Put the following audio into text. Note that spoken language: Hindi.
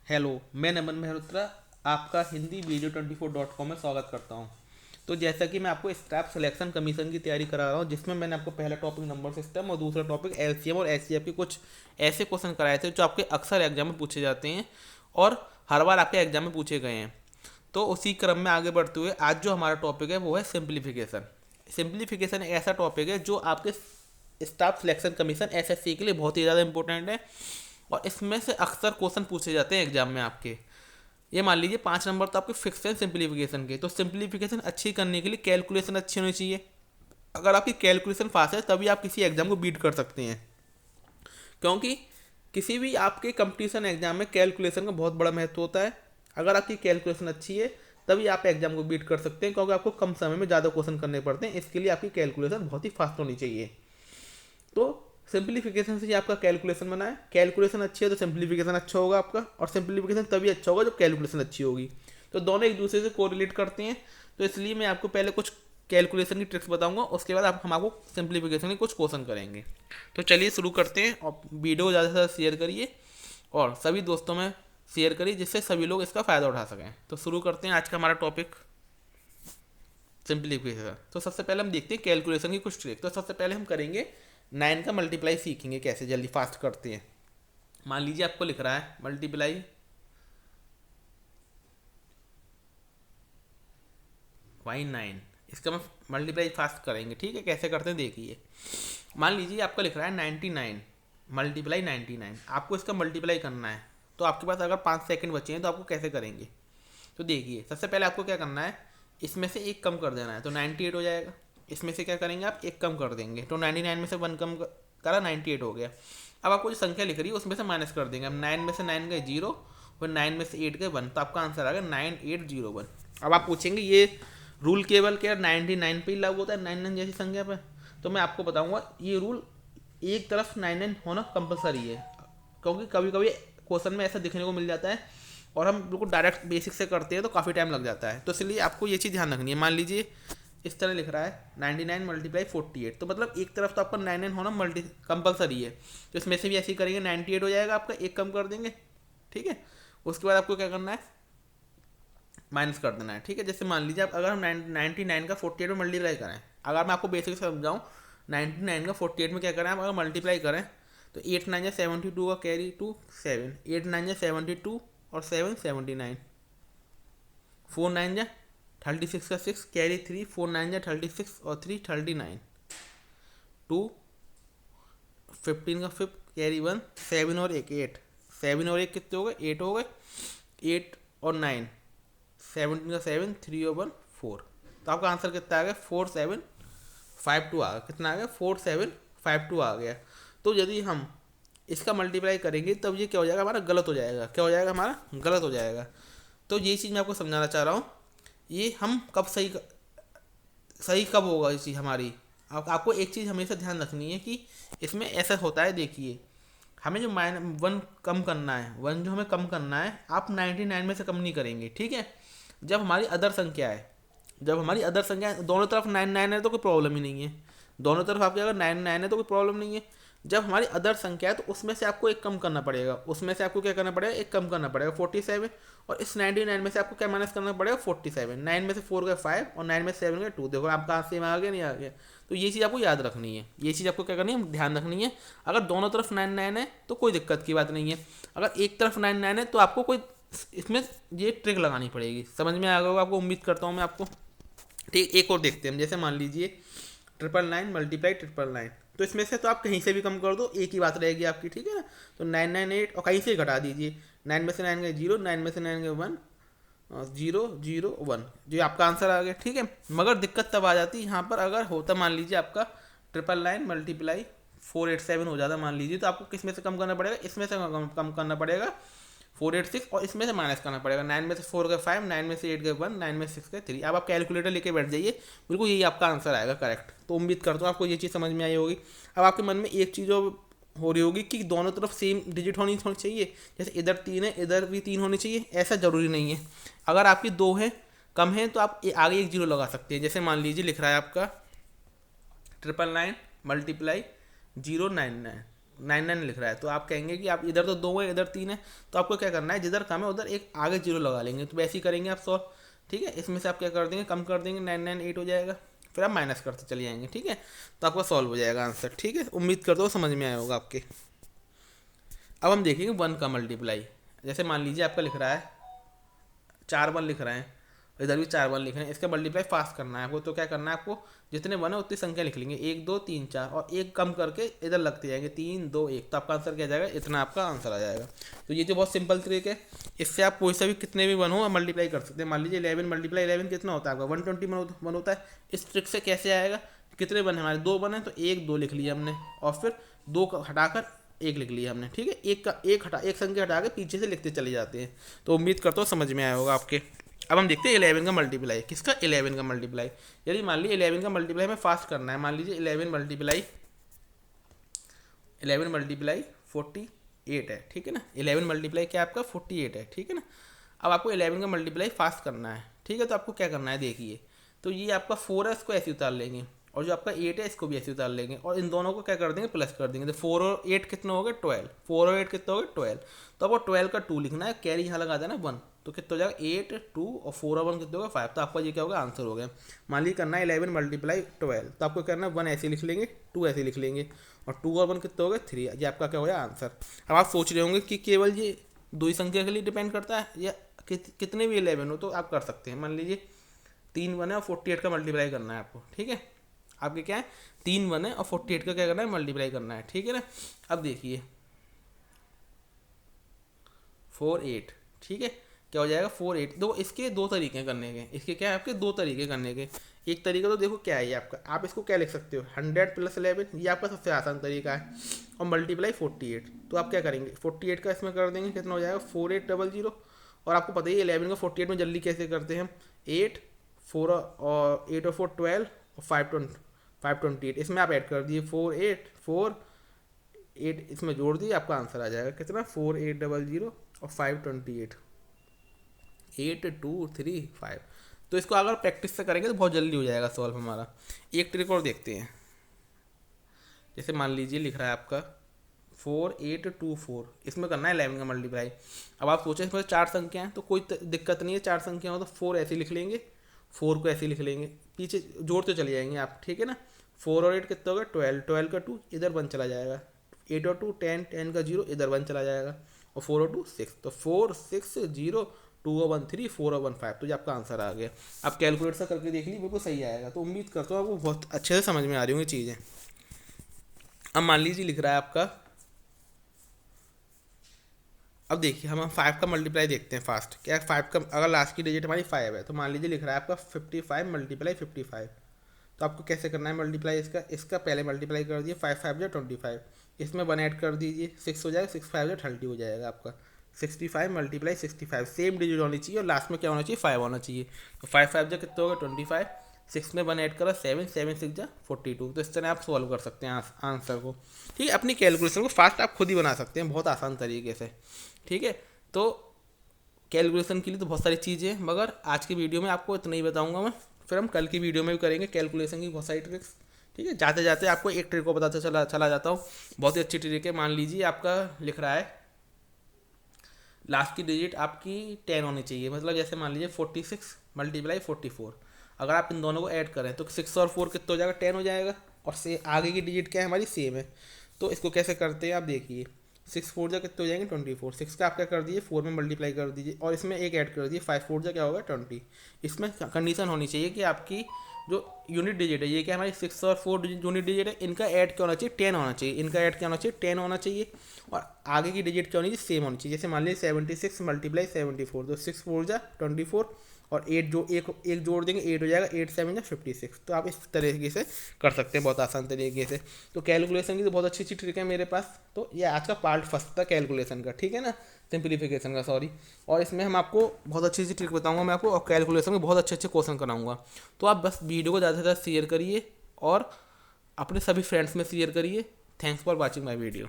हेलो, मैं नमन मेहरोत्रा आपका हिंदी video24.com में स्वागत करता हूं। तो जैसा कि मैं आपको स्टाफ सिलेक्शन कमीशन की तैयारी करा रहा हूं, जिसमें मैंने आपको पहला टॉपिक नंबर सिस्टम और दूसरा टॉपिक एलसीएम और एचसीएफ के कुछ ऐसे क्वेश्चन कराए थे जो आपके अक्सर एग्जाम में पूछे जाते हैं और हर बार आपके एग्जाम में पूछे गए हैं। तो उसी क्रम में आगे बढ़ते हुए आज जो हमारा टॉपिक है वो है सिंप्लीफिकेशन। सिंप्लीफिकेशन एक ऐसा टॉपिक है जो आपके स्टाफ सिलेक्शन कमीशन एसएससी के लिए बहुत ही ज़्यादा इंपॉर्टेंट है और इसमें से अक्सर क्वेश्चन पूछे जाते हैं एग्जाम में आपके। ये मान लीजिए 5 नंबर तो आपके फिक्स हैं सिंप्लीफिकेशन के। तो सिंप्लीफिकेशन अच्छी करने के लिए कैलकुलेशन अच्छी होनी चाहिए। अगर आपकी कैलकुलेशन फास्ट है तभी आप किसी एग्जाम को बीट कर सकते हैं, क्योंकि किसी भी आपके कंपटीशन एग्जाम में कैलकुलेशन का बहुत बड़ा महत्व होता है। अगर आपकी कैलकुलेशन अच्छी है तभी आप एग्जाम को बीट कर सकते हैं, क्योंकि आपको कम समय में ज़्यादा क्वेश्चन करने पड़ते हैं। इसके लिए आपकी कैलकुलेशन बहुत ही फास्ट होनी चाहिए। तो सिंप्लीफिकेशन से ही आपका कैलकुलेशन बना है। कैलकुलेशन अच्छी है तो सिंप्लीफिकेशन अच्छा होगा आपका, और सिंप्लीफिकेशन तभी अच्छा होगा जब कैलकुलेशन अच्छी होगी। तो दोनों एक दूसरे से कोरिलेट करते हैं। तो इसलिए मैं आपको पहले कुछ कैलकुलेशन की ट्रिक्स बताऊंगा, उसके बाद हम आपको सिंप्लीफिकेशन के कुछ क्वेश्चन करेंगे। तो चलिए शुरू करते हैं, और वीडियो को ज़्यादा से ज़्यादा शेयर करिए और सभी दोस्तों में शेयर करिए, जिससे सभी लोग इसका फ़ायदा उठा सकें। तो शुरू करते हैं आज का हमारा टॉपिक सिंप्लीफिकेशन। तो सबसे पहले हम देखते हैं कैलकुलेशन की कुछ ट्रिक। तो सबसे पहले हम करेंगे 9 का मल्टीप्लाई, सीखेंगे कैसे जल्दी फास्ट करते हैं। मान लीजिए आपको लिख रहा है मल्टीप्लाई वाई 9, इसका हम मल्टीप्लाई फास्ट करेंगे। ठीक है, कैसे करते हैं देखिए। मान लीजिए आपको लिख रहा है 99 मल्टीप्लाई 99, आपको इसका मल्टीप्लाई करना है। तो आपके पास अगर 5 सेकंड बचे हैं तो आपको कैसे करेंगे। तो देखिए सबसे पहले आपको क्या करना है, इसमें से एक कम कर देना है तो 98 हो जाएगा। इसमें से क्या करेंगे आप, एक कम कर देंगे तो 99 में से 1 कम करा 98 हो गया। अब आपको जो संख्या लिख रही है उसमें से माइनस कर देंगे। अब 9 में से 9 गए 0 और 9 में से 8 गए 1, तो आपका आंसर आ गया 9801। अब आप पूछेंगे ये रूल केवल क्या 99 पे ही लागू होता है, 99 जैसी संख्या पे। तो मैं आपको बताऊंगा ये रूल एक तरफ 99 होना कंपलसरी है, क्योंकि कभी कभी क्वेश्चन में ऐसा दिखने को मिल जाता है और हम बिल्कुल डायरेक्ट बेसिक से करते हैं तो काफ़ी टाइम लग जाता है। तो इसलिए आपको ये चीज़ ध्यान रखनी है। मान लीजिए इस तरह लिख रहा है 99 मल्टीप्लाई 48, तो मतलब एक तरफ तो आपका 99 होना मल्टी कंपलसरी है। तो इसमें से भी ऐसे ही करेंगे 98 हो जाएगा आपका, एक कम कर देंगे। ठीक है, उसके बाद आपको क्या करना है, माइनस कर देना है। ठीक है, जैसे मान लीजिए आप अगर हम 99 का 48 में मल्टीप्लाई करें, अगर मैं आपको बेसिक समझाऊँ 99 का 48 में क्या करें आप, अगर मल्टीप्लाई करें तो 8 9 72 का कैरी 2 7, 8 9 72 और 7 79, 4 9 36 का 6 कैरी 3, 4 9 36 और 3 39, 2 15 का 5 कैरी 1, 7 और 1 8, 7 और 1 कितने हो गए 8 हो गए, 8 और 9 17 का 7, 3 और 1 4। तो आपका आंसर कितना आ गया 4752 आ गया। कितना आ गया 4752 आ गया। तो यदि हम इसका मल्टीप्लाई करेंगे तब ये क्या हो जाएगा हमारा, गलत हो जाएगा। क्या हो जाएगा हमारा, गलत हो जाएगा। तो ये चीज़ मैं आपको समझाना चाह रहा हूँ। ये हम कब सही कब होगा ये चीज़ हमारी। आपको एक चीज़ हमेशा ध्यान रखनी है कि इसमें ऐसा होता है। देखिए हमें जो 1 कम करना है, 1 जो हमें कम करना है, आप 99 में से कम नहीं करेंगे। ठीक है, जब हमारी अदर संख्या है, जब हमारी अदर संख्या है, दोनों तरफ 99 है तो कोई प्रॉब्लम ही नहीं है। दोनों तरफ आपके अगर 99 है तो कोई प्रॉब्लम नहीं है। जब हमारी अदर संख्या है तो उसमें से आपको एक कम करना पड़ेगा। उसमें से आपको क्या करना पड़ेगा, एक कम करना पड़ेगा 47, और इस 99 में से आपको क्या माइनस करना पड़ेगा 47। 9 में से 4 गए 5 और 9 में से 7 गए 2। देखो आपका आंसर में आ गया नहीं आ गया। तो ये चीज़ आपको याद रखनी है, ये चीज़ आपको क्या करनी है, ध्यान रखनी है। अगर दोनों तरफ 99 है तो कोई दिक्कत की बात नहीं है। अगर एक तरफ 99 है तो आपको कोई इसमें ये ट्रिक लगानी पड़ेगी। समझ में आ गया होगा आपको, उम्मीद करता हूँ मैं आपको। ठीक, एक और देखते हैं हम। जैसे मान लीजिए 999 मल्टीप्लाई 999, तो इसमें से तो आप कहीं से भी कम कर दो, एक ही बात रहेगी आपकी। ठीक है ना, तो 998 और कहीं से घटा दीजिए। 9 में से 9 गए 0, 9 में से 9 गए 1, 0 0 1, जो आपका आंसर आ गया। ठीक है, मगर दिक्कत तब आ जाती है यहाँ पर, अगर होता मान लीजिए आपका 999 मल्टीप्लाई 487 हो जाता मान लीजिए, तो आपको किस में से कम करना पड़ेगा, इसमें से कम करना पड़ेगा 486, और इसमें से माइनस करना पड़ेगा। 9 में से 4 गए 5, 9 में से 8 गए 1, 9 में से 6 गए 3। अब आप कैलकुलेटर लेके बैठ जाइए, बिल्कुल यही आपका आंसर आएगा करेक्ट। तो उम्मीद करता हूँ आपको ये चीज़ समझ में आई होगी। अब आपके मन में एक चीज़ हो रही होगी कि दोनों तरफ सेम डिजिट होनी चाहिए। जैसे इधर 3 है इधर भी 3 होनी चाहिए, ऐसा ज़रूरी नहीं है। अगर आपकी 2 है कम है तो आप आगे एक जीरो लगा सकते हैं। जैसे मान लीजिए लिख रहा है आपका 999 मल्टीप्लाई 099, 99 लिख रहा है, तो आप कहेंगे कि आप इधर तो 2 है इधर 3 है, तो आपको क्या करना है, जिधर कम है उधर एक आगे जीरो लगा लेंगे। तो वैसे ही करेंगे आप सॉल्व, ठीक है। इसमें से आप क्या कर देंगे, कम कर देंगे, 998 हो जाएगा, फिर आप माइनस करते चले जाएंगे, ठीक है। तो आपका सॉल्व हो जाएगा आंसर, ठीक है। उम्मीद करता हूँ समझ में आया होगा आपके। अब हम देखेंगे 1 का मल्टीप्लाई। जैसे मान लीजिए आपका लिख रहा है 4 1 लिख रहे हैं, इधर भी 4 1 लिख रहे हैं, इसका मल्टीप्लाई फास्ट करना है आपको। तो क्या करना है आपको, जितने 1 है उतनी संख्या लिख लेंगे, 1 2 3 4, और एक कम करके इधर लगते जाएंगे, 3 2 1, तो आपका आंसर क्या जाएगा, इतना आपका आंसर आ जाएगा। तो ये तो बहुत सिंपल तरीके है, इससे आप कोई सा भी कितने भी 1 हो मल्टीप्लाई कर सकते हैं। मान लीजिए 11 मल्टीप्लाई 11 कितना होता है आपका, 120 होता है। इस ट्रिक से कैसे आएगा, कितने 1 है हमारे, 2 1 है, तो 1 2 लिख लिया हमने, और फिर 2 का हटाकर 1 लिख लिया हमने, ठीक है। एक संख्या हटा के पीछे से लिखते चले जाते हैं। तो उम्मीद करता हूँ समझ में आया होगा आपके। अब हम देखते हैं 11 का मल्टीप्लाई। किसका, 11 का मल्टीप्लाई। यदि मान लीजिए 11 का मल्टीप्लाई हमें फास्ट करना है, मान लीजिए 11 मल्टीप्लाई 48 है, ठीक है ना। 11 मल्टीप्लाई क्या आपका 48 है, ठीक है ना। अब आपको 11 का मल्टीप्लाई फास्ट करना है, ठीक है। तो आपको क्या करना है, देखिए, तो ये आपका 4 है, इसको ऐसे उतार लेंगे, और जो आपका 8 है इसको भी ऐसे उतार लेंगे, और इन दोनों को क्या कर देंगे, प्लस कर देंगे। तो 4 और 8 कितना हो गया, 12, 4 और 8 कितना हो गया, 12। तो आपको 12 का 2 लिखना है, कैरी यहाँ लगा देना 1, तो कितना हो जाएगा 8 2, और 4 और 1 कितना होगा 5। तो आपका ये क्या होगा, आंसर हो गया। मान लीजिए करना है 11 मल्टीप्लाई 12, तो आपको करना है 1 ऐसे लिख लेंगे, 2 ऐसे लिख लेंगे, और 2 और 1 कितना हो गया 3। ये आपका क्या हो गया आंसर। अब आप सोच रहे होंगे कि केवल ये 2 ही संख्या के लिए डिपेंड करता है, या कितने भी 11 हो तो आप कर सकते हैं। मान लीजिए 3 1 है और 48 का मल्टीप्लाई करना है आपको, ठीक है। आपके क्या है, 3 1 है और 48 का क्या करना है, मल्टीप्लाई करना है, ठीक है ना। अब देखिए 4 8, ठीक है, क्या हो जाएगा 4 8। दो इसके 2 तरीके करने के, इसके क्या है आपके 2 तरीके करने के। एक तरीका तो देखो क्या है ये आपका, आप इसको क्या लिख सकते हो, 100 + 11, ये आपका सबसे आसान तरीका है, और मल्टीप्लाई 48। तो आप क्या करेंगे, 48 का इसमें कर देंगे, कितना हो जाएगा 4800। और आपको पता ही है 11 का 48 में जल्दी कैसे करते हैं हम, 8 4 और 8 और 4 12, और 528, इसमें आप ऐड कर दिए 4 8 4 8, इसमें जोड़ दिए, आपका आंसर आ जाएगा कितना 4800 और 528, 8 2 3 5। तो इसको अगर प्रैक्टिस से करेंगे तो बहुत जल्दी हो जाएगा सॉल्व हमारा। एक ट्रिक और देखते हैं, जैसे मान लीजिए लिख रहा है आपका 4824, इसमें करना है 11 का मल्टीप्लाई। अब आप सोचें इसमें 4 संख्या हैं, तो कोई दिक्कत नहीं है, 4 संख्या हो तो 4 ऐसे लिख लेंगे, 4 को ऐसे लिख लेंगे, पीछे जोड़ते चले जाएंगे आप, ठीक है ना। 4 और 8 कितना होगा 12, 12 का 2 इधर 1 चला जाएगा, 8 और 2 10, 10 का 0 इधर 1 चला जाएगा, और 4 और 2 6, तो 4 6 0 2 और 1 3 4 और 1 5। तो ये आपका आंसर आ गया। आप कैलकुलेटर से करके देख लीजिए, बिल्कुल सही आएगा। तो उम्मीद करता हूँ आपको बहुत अच्छे से समझ में आ रही होंगी चीज़ें। अब मान लीजिए लिख रहा है आपका, अब देखिए हम 5 का मल्टीप्लाई देखते हैं फास्ट। क्या 5 का, अगर लास्ट की डिजिट हमारी 5 है, तो मान लीजिए लिख रहा है आपका 55 मल्टीप्लाई 55। तो आपको कैसे करना है मल्टीप्लाई, इसका पहले मल्टीप्लाई कर दिए, 5 5 जो 25, इसमें 1 ऐड कर दीजिए, 6 हो जाएगा, 6 5 जो 30 हो जाएगा आपका। 65 मल्टीप्लाई 65, सेम डिजिट होनी चाहिए, और लास्ट में क्या होना चाहिए 5 होना चाहिए। तो 5 5 जो कितना होगा 25, 6 में 1 ऐड करा 7 7 6 जा 42। तो इस तरह आप सॉल्व कर सकते हैं आंसर को, ठीक है। अपनी कैलकुलेशन को फास्ट आप खुद ही बना सकते हैं बहुत आसान तरीके से, ठीक है। तो कैलकुलेशन के लिए तो बहुत सारी चीज़ें हैं, मगर आज की वीडियो में आपको इतना ही बताऊंगा मैं, फिर हम कल की वीडियो में भी करेंगे कैलकुलेशन की बहुत सारी ट्रिक्स, ठीक है। जाते जाते आपको एक ट्रिक को बताते चला जाता हूँ, बहुत ही अच्छी ट्रिक है। मान लीजिए आपका लिख रहा है लास्ट की डिजिट आपकी 10 होनी चाहिए, मतलब जैसे मान लीजिए 46 मल्टीप्लाई 44। अगर आप इन दोनों को ऐड करें तो 6 और 4 कितना हो जाएगा 10 हो जाएगा, और से आगे की डिजिट क्या है हमारी सेम है। तो इसको कैसे करते हैं आप देखिए, 6 4 जा कितने हो जाएंगे 24, 6 का आप क्या कर दीजिए 4 में मल्टीप्लाई कर दीजिए, और इसमें एक ऐड कर दीजिए 5 4 जा क्या होगा 20। इसमें कंडीशन होनी चाहिए कि आपकी जो यूनिट डिजिट है, ये क्या हमारी 6 और 4 यूनिट डिजिट है, इनका ऐड क्या होना चाहिए 10 होना चाहिए, इनका ऐड क्या होना चाहिए 10 होना चाहिए, और आगे की डिजिट क्या होनी चाहिए सेम होनी चाहिए। जैसे मान लीजिए 76 मल्टीप्लाई 74, तो 6 4 जा 24, और 8 जो एक जोड़ देंगे 8 हो जाएगा, 8 7 जा 56। तो आप इस तरीके से कर सकते हैं बहुत आसान तरीके से। तो कैलकुलेशन की तो बहुत अच्छी अच्छी ट्रिक है मेरे पास। तो ये आज का पार्ट फर्स्ट था कैलकुलेशन का, ठीक है ना, सिंप्लीफिकेशन का, सॉरी। और इसमें हम आपको बहुत अच्छी अच्छी ट्रिक बताऊंगा मैं आपको, और कैलकुलेशन के बहुत अच्छे अच्छे क्वेश्चन कराऊंगा। तो आप बस वीडियो को ज़्यादा से ज़्यादा शेयर करिए और अपने सभी फ्रेंड्स में शेयर करिए। Thanks for watching my video.